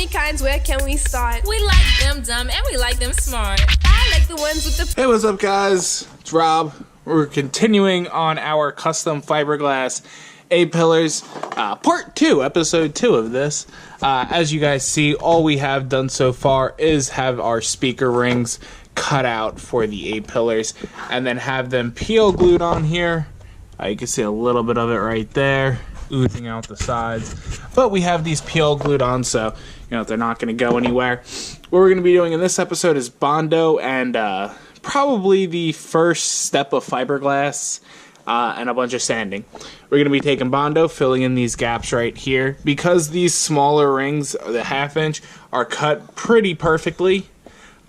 kinds, where can we start? We like them dumb and we like them smart. I like the ones with the... Hey, what's up guys? It's Rob. We're continuing on our custom fiberglass A-pillars, part 2, episode 2 of this. As you guys see, all we have done so far is have our speaker rings cut out for the A-pillars and then have them peel glued on here. You can see a little bit of it right there, oozing out the sides. But we have these peel glued on, so you know they're not going to go anywhere. What we're going to be doing in this episode is Bondo and probably the first step of fiberglass and a bunch of sanding. We're going to be taking Bondo, filling in these gaps right here. Because these smaller rings, the 1/2 inch, are cut pretty perfectly.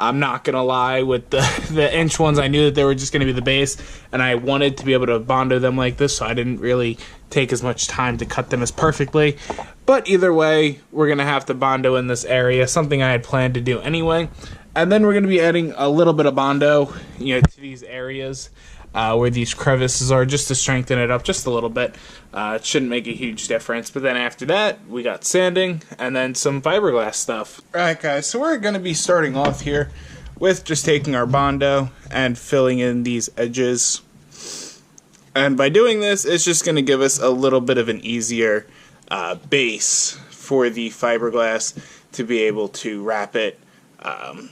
I'm not going to lie, with the inch ones, I knew that they were just going to be the base, and I wanted to be able to Bondo them like this, so I didn't really take as much time to cut them as perfectly. But either way, we're going to have to Bondo in this area, something I had planned to do anyway. And then we're going to be adding a little bit of Bondo, to these areas where these crevices are, just to strengthen it up just a little bit. It shouldn't make a huge difference. But then after that, we got sanding and then some fiberglass stuff. Alright guys, so we're going to be starting off here with just taking our Bondo and filling in these edges. And by doing this, it's just going to give us a little bit of an easier base for the fiberglass to be able to wrap it.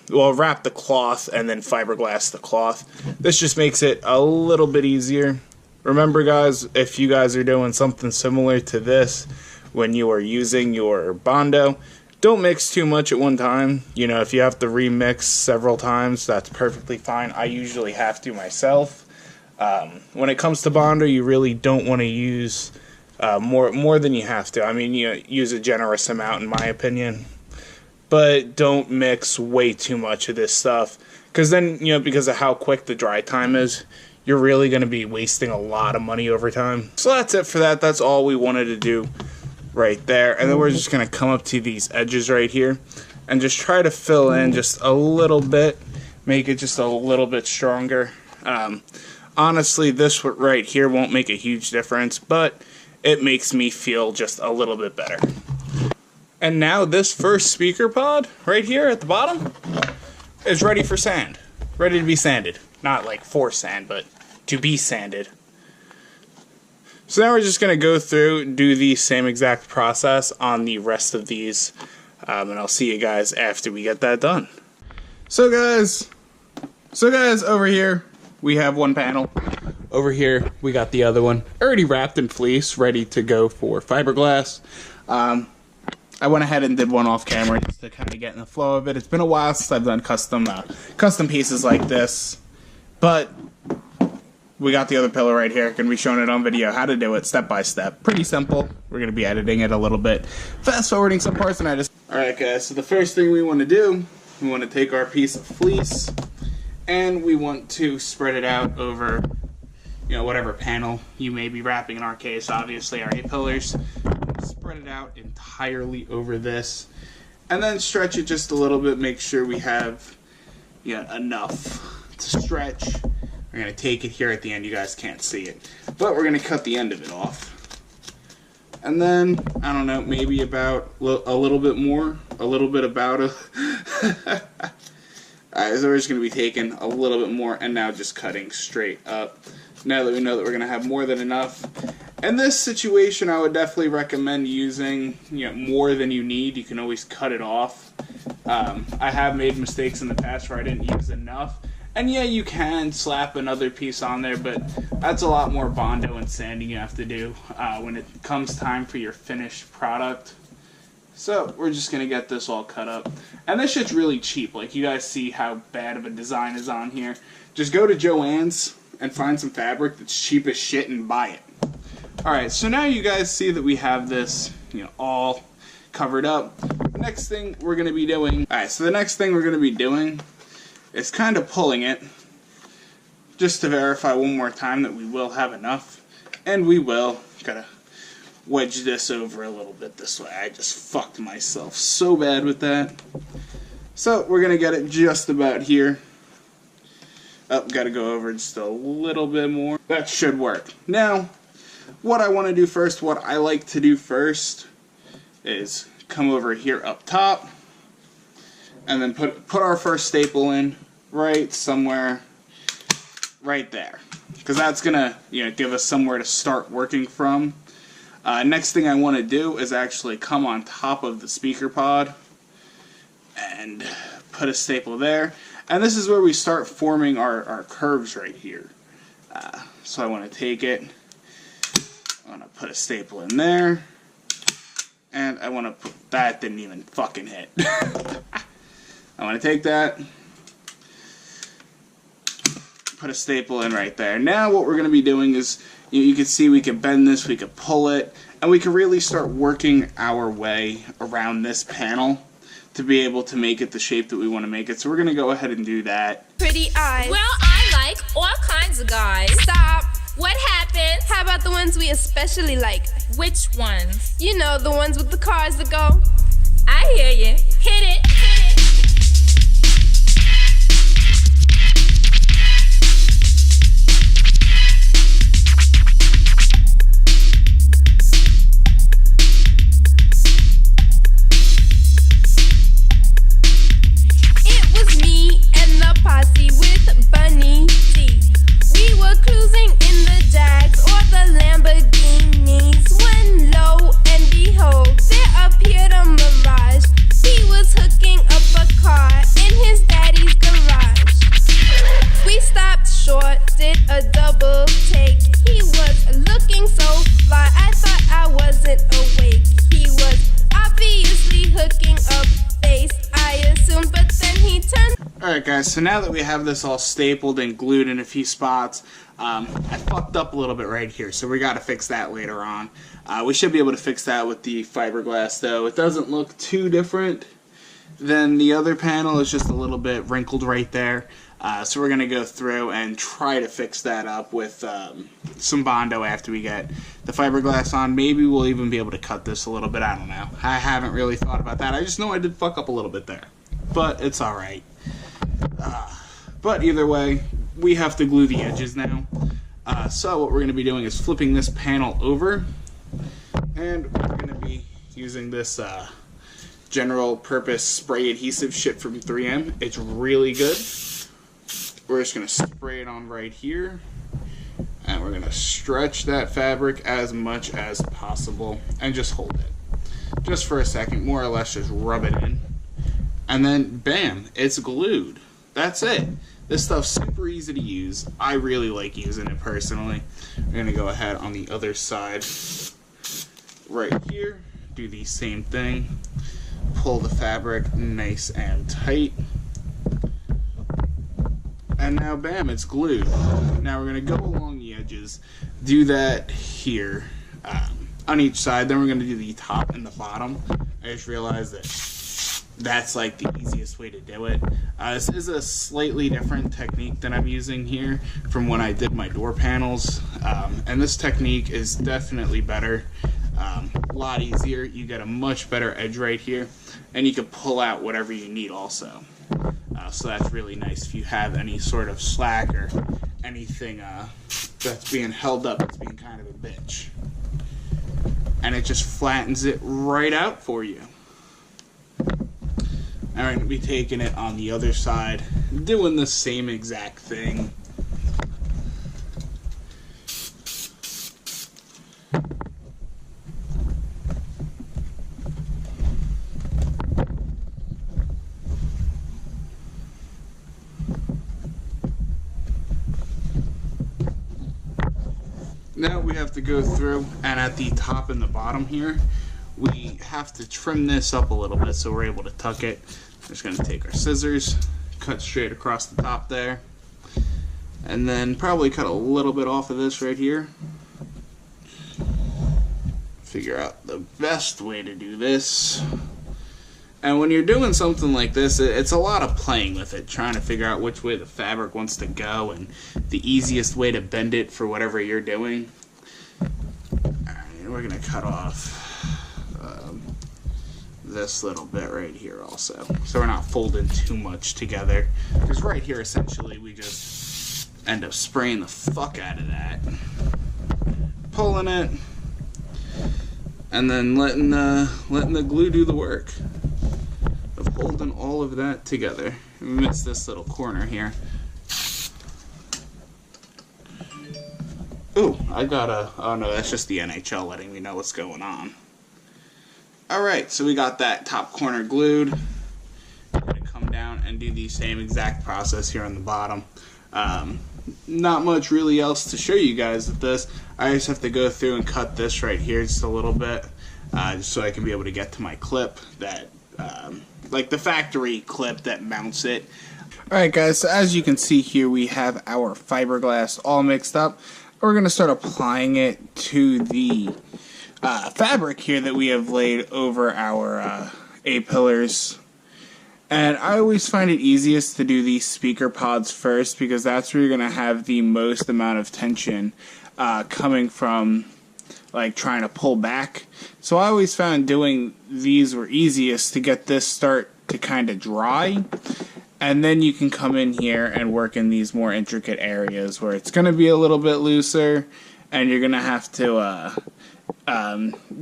Wrap the cloth and then fiberglass the cloth. This just makes it a little bit easier. Remember guys, if you guys are doing something similar to this when you are using your Bondo, don't mix too much at one time. If you have to remix several times, that's perfectly fine. I usually have to myself. When it comes to Bondo, you really don't want to use more than you have to. I mean, use a generous amount in my opinion. But don't mix way too much of this stuff, because then, because of how quick the dry time is, you're really going to be wasting a lot of money over time. So that's it for that. That's all we wanted to do right there. And then we're just going to come up to these edges right here and just try to fill in just a little bit, make it just a little bit stronger. Honestly, this right here won't make a huge difference, but it makes me feel just a little bit better. And now this first speaker pod right here at the bottom is ready for sand. Ready to be sanded. Not like for sand, but to be sanded. So now we're just going to go through, do the same exact process on the rest of these. And I'll see you guys after we get that done. So guys, over here we have one panel. Over here we got the other one. Already wrapped in fleece, ready to go for fiberglass. I went ahead and did one off camera just to kind of get in the flow of it. It's been a while since I've done custom pieces like this, but we got the other pillar right here. Going to be showing it on video how to do it step by step. Pretty simple. We're going to be editing it a little bit, fast forwarding some parts, and Alright guys, so the first thing we want to do, we want to take our piece of fleece and we want to spread it out over whatever panel you may be wrapping. In our case, obviously our A-pillars. Spread it out entirely over this, and then stretch it just a little bit. Make sure we have enough to stretch. We're going to take it here at the end. You guys can't see it, but we're going to cut the end of it off. And then, I don't know, maybe about a little bit more, a little bit about a... Alright, so we're just going to be taking a little bit more and now just cutting straight up. Now that we know that we're going to have more than enough. In this situation, I would definitely recommend using more than you need. You can always cut it off. I have made mistakes in the past where I didn't use enough. And yeah, you can slap another piece on there, but that's a lot more Bondo and sanding you have to do when it comes time for your finished product. So we're just going to get this all cut up. And this shit's really cheap. Like, you guys see how bad of a design is on here. Just go to Joann's and find some fabric that's cheap as shit and buy it. Alright, so now you guys see that we have this, all covered up. The next thing we're going to be doing... Alright, so the next thing we're going to be doing is kind of pulling it, just to verify one more time that we will have enough. And we will. Gotta wedge this over a little bit this way. I just fucked myself so bad with that. So, we're going to get it just about here. Oh, gotta go over just a little bit more. That should work. Now, what I want to do first, what I like to do first, is come over here up top, and then put our first staple in right somewhere right there, because that's gonna give us somewhere to start working from. Next thing I want to do is actually come on top of the speaker pod and put a staple there, and this is where we start forming our curves right here. So I want to take it, I want to put a staple in there, and I want to put, that didn't even fucking hit. I want to take that, put a staple in right there. Now what we're going to be doing is, you can see we can bend this, we can pull it, and we can really start working our way around this panel to be able to make it the shape that we want to make it. So we're going to go ahead and do that. Pretty eyes. Well, I like all kinds of guys. Stop. What happened? How about the ones we especially like? Which ones? You know, the ones with the cars that go. I hear you. Hit it. Did a double take. He was looking so fly, I thought I wasn't awake. He was obviously hooking up bass, I assumed, but then he turned. Alright guys, so now that we have this all stapled and glued in a few spots, I fucked up a little bit right here, so we gotta fix that later on. We should be able to fix that with the fiberglass though. It doesn't look too different than the other panel, it's just a little bit wrinkled right there. So we're going to go through and try to fix that up with some Bondo after we get the fiberglass on. Maybe we'll even be able to cut this a little bit, I don't know. I haven't really thought about that. I just know I did fuck up a little bit there. But it's alright. But either way, we have to glue the edges now. So what we're going to be doing is flipping this panel over. And we're going to be using this general purpose spray adhesive shit from 3M. It's really good. We're just going to spray it on right here, and we're going to stretch that fabric as much as possible and just hold it just for a second, more or less just rub it in, and then bam, it's glued. That's it. This stuff's super easy to use. I really like using it personally. We're going to go ahead on the other side right here, do the same thing, pull the fabric nice and tight. And now bam, it's glued. Now we're going to go along the edges, do that here on each side, then we're going to do the top and the bottom. I just realized that that's like the easiest way to do it. This is a slightly different technique that I'm using here from when I did my door panels, and this technique is definitely better, a lot easier. You get a much better edge right here, and you can pull out whatever you need also. So that's really nice if you have any sort of slack or anything that's being held up, it's being kind of a bitch. And it just flattens it right out for you. And we're going to be taking it on the other side, doing the same exact thing. Now we have to go through, and at the top and the bottom here, we have to trim this up a little bit so we're able to tuck it. We're just going to take our scissors, cut straight across the top there, and then probably cut a little bit off of this right here. Figure out the best way to do this. And when you're doing something like this, it's a lot of playing with it, trying to figure out which way the fabric wants to go and the easiest way to bend it for whatever you're doing. Alright, we're going to cut off this little bit right here also, so we're not folding too much together, because right here essentially we just end up spraying the fuck out of that, pulling it, and then letting the glue do the work. Of holding all of that together. We missed this little corner here. Oh, I got a... Oh no, that's just the NHL letting me know what's going on. Alright, so we got that top corner glued. We're going to come down and do the same exact process here on the bottom. Not much really else to show you guys with this. I just have to go through and cut this right here just a little bit, just so I can be able to get to my clip that, like the factory clip that mounts it. Alright guys, so as you can see here, we have our fiberglass all mixed up. We're going to start applying it to the fabric here that we have laid over our A-pillars. And I always find it easiest to do these speaker pods first, because that's where you're going to have the most amount of tension coming from, like, trying to pull back. So I always found doing these were easiest to get this start to kind of dry. And then you can come in here and work in these more intricate areas where it's going to be a little bit looser, and you're going to have to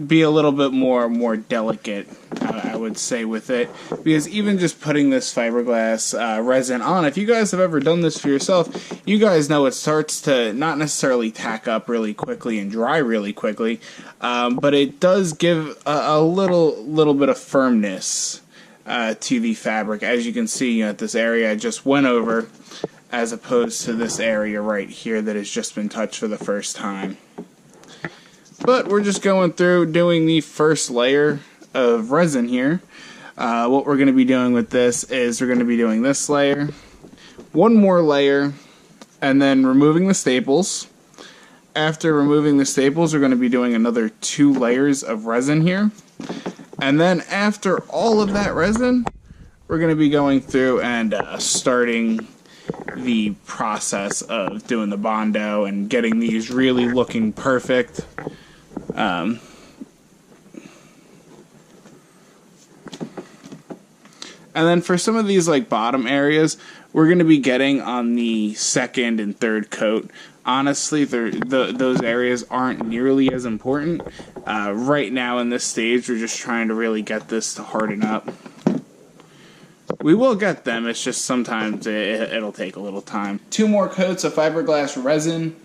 be a little bit more delicate, I would say, with it. Because even just putting this fiberglass resin on, if you guys have ever done this for yourself, you guys know it starts to not necessarily tack up really quickly and dry really quickly, but it does give a little bit of firmness to the fabric. As you can see, at this area I just went over, as opposed to this area right here that has just been touched for the first time. But we're just going through doing the first layer of resin here. What we're going to be doing with this is we're going to be doing this layer, one more layer, and then removing the staples. After removing the staples, we're going to be doing another 2 layers of resin here. And then after all of that resin, we're going to be going through and starting the process of doing the Bondo and getting these really looking perfect. And then for some of these like bottom areas, we're going to be getting on the second and third coat. Honestly, those areas aren't nearly as important. Right now in this stage, we're just trying to really get this to harden up. We will get them, it's just sometimes it'll take a little time. 2 more coats of fiberglass resin,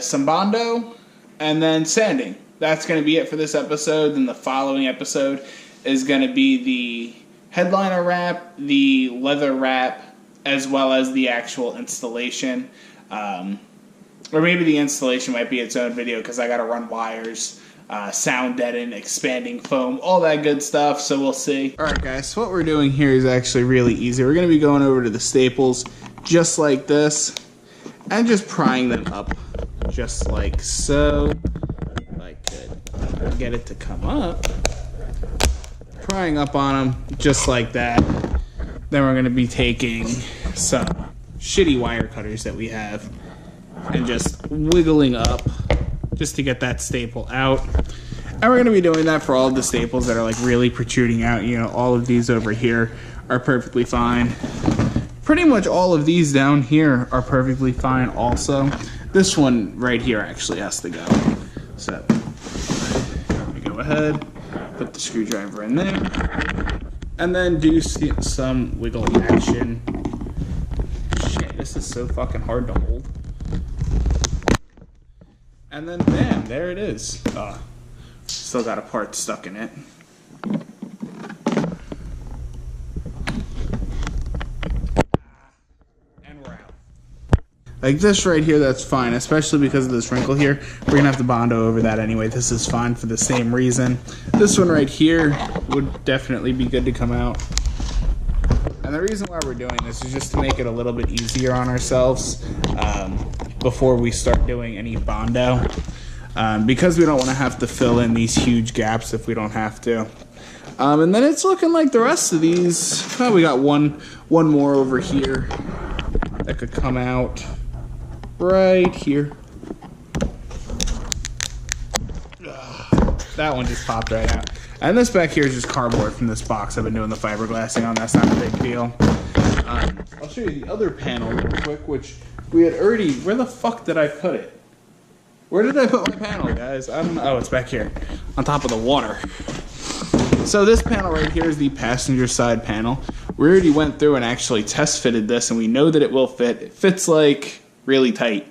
some Bondo, and then sanding. That's going to be it for this episode. Then the following episode is going to be the headliner wrap, the leather wrap, as well as the actual installation. Or maybe the installation might be its own video, because I got to run wires, sound deaden, expanding foam, all that good stuff, so we'll see. Alright guys, so what we're doing here is actually really easy. We're going to be going over to the staples, just like this, and just prying them up, just like so. If I could get it to come up. Prying up on them, just like that. Then we're going to be taking some shitty wire cutters that we have, and just wiggling up just to get that staple out. And we're going to be doing that for all of the staples that are like really protruding out. You know, all of these over here are perfectly fine. Pretty much all of these down here are perfectly fine also. This one right here actually has to go. So let me go ahead, put the screwdriver in there, and then do some wiggling action. Shit, this is so fucking hard to hold. And then bam, there it is. Still got a part stuck in it. And we're out. Like this right here, that's fine, especially because of this wrinkle here. We're gonna have to Bondo over that anyway. This is fine for the same reason. This one right here would definitely be good to come out. And the reason why we're doing this is just to make it a little bit easier on ourselves before we start doing any Bondo. Because we don't want to have to fill in these huge gaps if we don't have to. And then it's looking like the rest of these. Oh, we got one more over here that could come out right here. That one just popped right out. And this back here is just cardboard from this box I've been doing the fiberglassing on. That's not a big deal. I'll show you the other panel real quick, which we had already... Where the fuck did I put it? Where did I put my panel, guys? I don't know. Oh, it's back here. On top of the water. So this panel right here is the passenger side panel. We already went through and actually test fitted this, and we know that it will fit. It fits like really tight.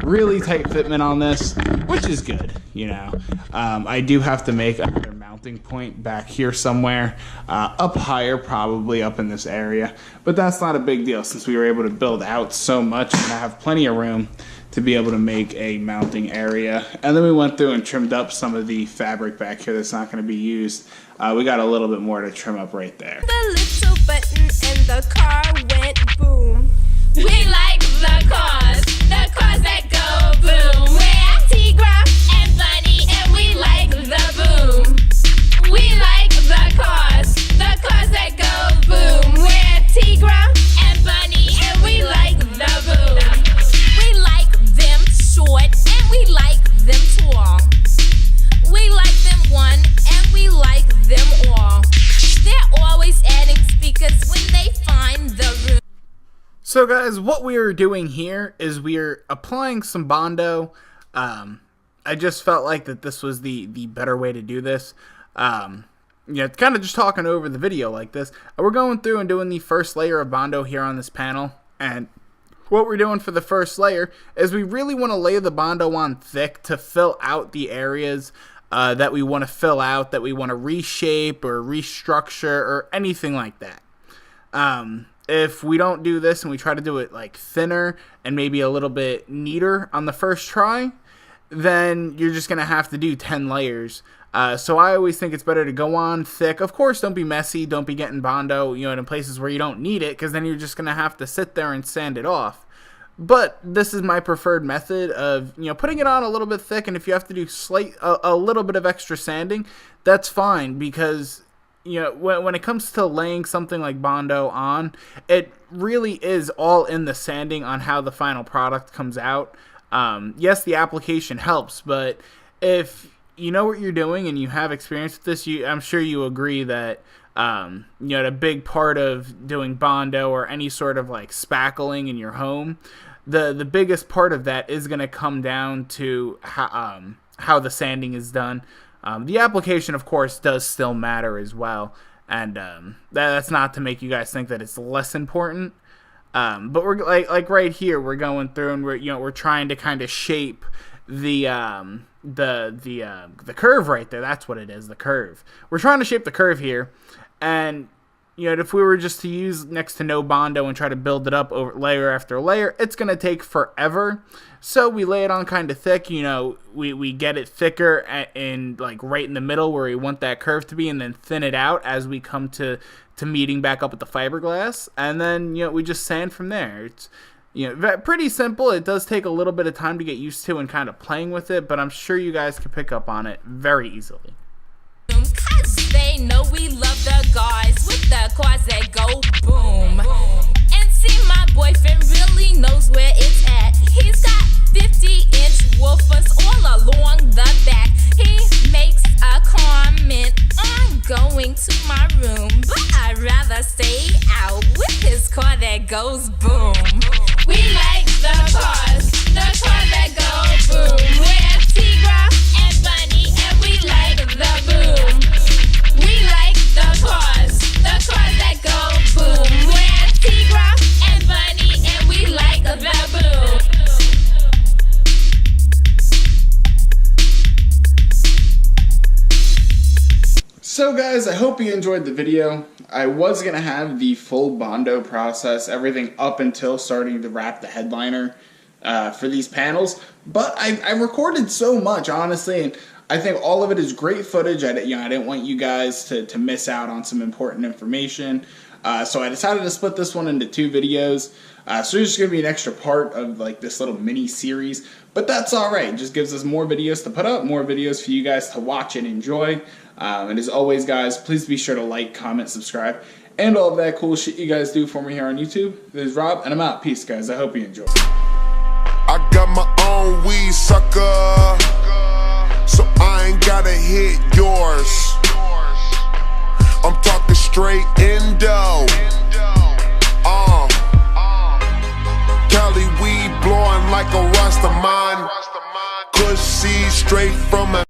Really tight fitment on this, which is good, you know. I do have to make another mounting point back here somewhere, up higher, probably up in this area, but that's not a big deal since we were able to build out so much and I have plenty of room to be able to make a mounting area. And then we went through and trimmed up some of the fabric back here that's not going to be used. We got a little bit more to trim up right there. The little button and the car went boom. We like the cars that go boom. We're Tigra and Bunny, and we like the boom. We like the cars that go boom. We're Tigra and Bunny, and we like the boom. We like them short, and we like them tall. We like them one, and we like them all. They're always adding speakers when they find the room. So guys, what we are doing here is we are applying some Bondo. I just felt like that this was the better way to do this. You know, kind of just talking over the video like this. We're going through and doing the first layer of Bondo here on this panel. And what we're doing for the first layer is we really want to lay the Bondo on thick to fill out the areas that we want to fill out, that we want to reshape or restructure or anything like that. If we don't do this and we try to do it like thinner and maybe a little bit neater on the first try, then you're just going to have to do 10 layers. So I always think it's better to go on thick. Of course, don't be messy. Don't be getting Bondo, you know, in places where you don't need it, because then you're just going to have to sit there and sand it off. But this is my preferred method of, you know, putting it on a little bit thick, and if you have to do a little bit of extra sanding, that's fine, because you know, when it comes to laying something like Bondo on, it really is all in the sanding on how the final product comes out. Yes, the application helps, but if you know what you're doing and you have experience with this, I'm sure you agree that you know, the big part of doing Bondo or any sort of like spackling in your home, the biggest part of that is going to come down to how the sanding is done. The application, of course, does still matter as well, and that's not to make you guys think that it's less important. But we're like right here, we're going through and we're trying to kind of shape the curve right there. That's what it is, the curve. We're trying to shape the curve here, and you know, if we were just to use next to no Bondo and try to build it up over layer after layer, it's going to take forever. So we lay it on kind of thick, you know, we get it thicker and like right in the middle where we want that curve to be, and then thin it out as we come to meeting back up with the fiberglass. And then, you know, we just sand from there. It's, you know, pretty simple. It does take a little bit of time to get used to and kind of playing with it, but I'm sure you guys can pick up on it very easily. Cause they know we love the guys with the cars that go boom. And see, my boyfriend really knows where it's at. He's got 50-inch woofers all along the back. He makes a comment on going to my room, but I'd rather stay out with his car that goes boom. We like the cars that go boom. We're Tigra and Bunny, and we like the boom. We like the cars that go boom. We're Tigra and Bunny, and we like the boom. So guys, I hope you enjoyed the video. I was going to have the full Bondo process, everything up until starting to wrap the headliner for these panels, but I recorded so much, honestly, and I think all of it is great footage. I didn't want you guys to miss out on some important information, so I decided to split this one into 2 videos. So there's just going to be an extra part of like this little mini series, but that's alright. It just gives us more videos to put up, more videos for you guys to watch and enjoy. And as always, guys, please be sure to like, comment, subscribe, and all of that cool shit you guys do for me here on YouTube. This is Rob, and I'm out. Peace, guys. I hope you enjoy. I got my own weed, sucker, so I ain't gotta hit yours. I'm talking straight Indo. Cali weed blowing like a Rastaman. Kush seed straight from